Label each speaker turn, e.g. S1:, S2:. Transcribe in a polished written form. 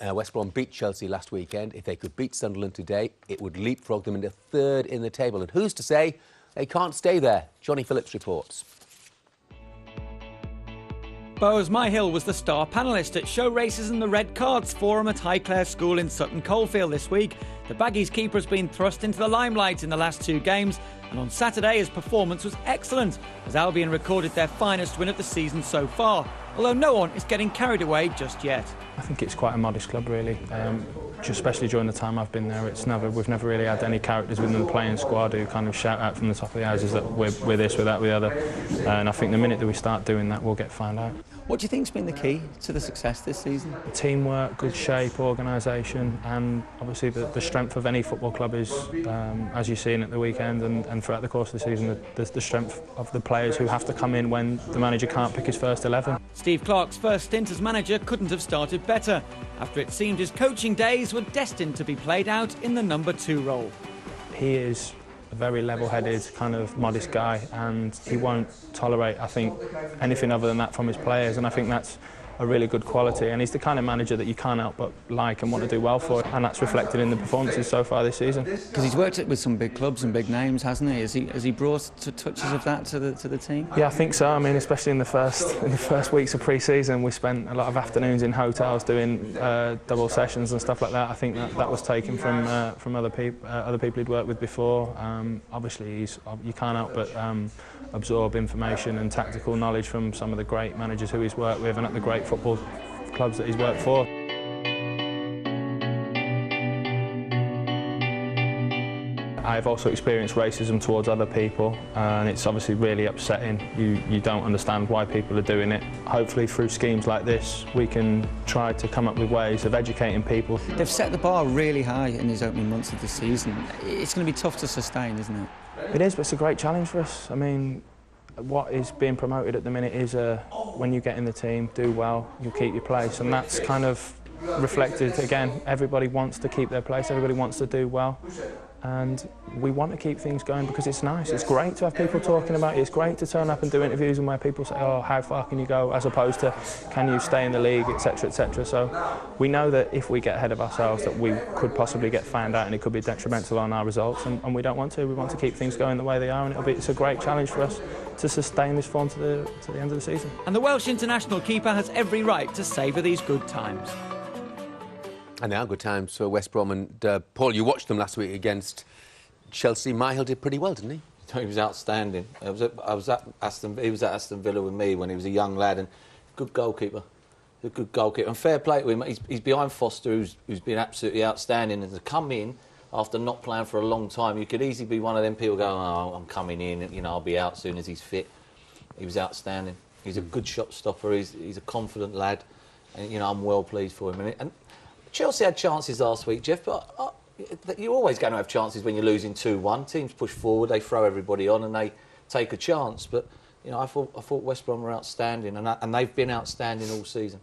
S1: West Brom beat Chelsea last weekend. If they could beat Sunderland today, it would leapfrog them into third in the table. And who's to say they can't stay there? Johnny Phillips reports.
S2: Bowes Myhill was the star panellist at Show Races and the Red Cards Forum at Highclere School in Sutton Coldfield this week. The Baggies keeper has been thrust into the limelight in the last two games, and on Saturday his performance was excellent as Albion recorded their finest win of the season so far, although no one is getting carried away just yet.
S3: I think it's quite a modest club really, especially during the time I've been there. We've never really had any characters within the playing squad who kind of shout out from the top of the houses that we're this, we're that, we're the other, and I think the minute that we start doing that we'll get found out.
S4: What do you think's been the key to the success this season?
S3: Teamwork, good shape, organisation, and obviously the strength of any football club is, as you've seen at the weekend and throughout the course of the season, the strength of the players who have to come in when the manager can't pick his first 11.
S2: Steve Clarke's first stint as manager couldn't have started better, after it seemed his coaching days were destined to be played out in the number 2 role.
S3: He is a very level-headed, kind of modest guy, and he won't tolerate, I think, anything other than that from his players, and I think that's a really good quality, and he's the kind of manager that you can't help but like and want to do well for, and that's reflected in the performances so far this season.
S4: Because he's worked with some big clubs and big names, hasn't he? Has he brought touches of that to the team?
S3: Yeah, I think so. I mean, especially in the first weeks of pre-season, we spent a lot of afternoons in hotels doing double sessions and stuff like that. I think that was taken from other people he'd worked with before. Obviously, you can't help but absorb information and tactical knowledge from some of the great managers who he's worked with and at the great football clubs that he's worked for. I've also experienced racism towards other people, and it's obviously really upsetting. You don't understand why people are doing it. Hopefully through schemes like this we can try to come up with ways of educating people.
S4: They've set the bar really high in these opening months of the season. It's going to be tough to sustain, isn't it?
S3: It is, but it's a great challenge for us. I mean, what is being promoted at the minute is when you get in the team, do well, you'll keep your place, and that's kind of reflected again. Everybody wants to keep their place, everybody wants to do well, and we want to keep things going because it's nice. It's great to have people talking about it. It's great to turn up and do interviews and where people say, oh, how far can you go, as opposed to can you stay in the league, etc, etc. So we know that if we get ahead of ourselves that we could possibly get found out and it could be detrimental on our results, and we don't want to. We want to keep things going the way they are, and it's a great challenge for us to sustain this form to the end of the season.
S2: And the Welsh international keeper has every right to savour these good times.
S1: And they are good times for West Brom. And Paul, you watched them last week against Chelsea. Myhill did pretty well, didn't he?
S5: He was outstanding. He was at Aston Villa with me when he was a young lad, and good goalkeeper. A good goalkeeper. And fair play to him. He's behind Foster, who's been absolutely outstanding. And to come in after not playing for a long time, you could easily be one of them people going, oh, I'm coming in, you know, I'll be out soon as he's fit. He was outstanding. He's a good shot stopper. He's a confident lad, and you know, I'm well pleased for him. And Chelsea had chances last week, Jeff, but you're always going to have chances when you're losing 2-1. Teams push forward, they throw everybody on and they take a chance. But you know, I thought West Brom were outstanding, and they've been outstanding all season.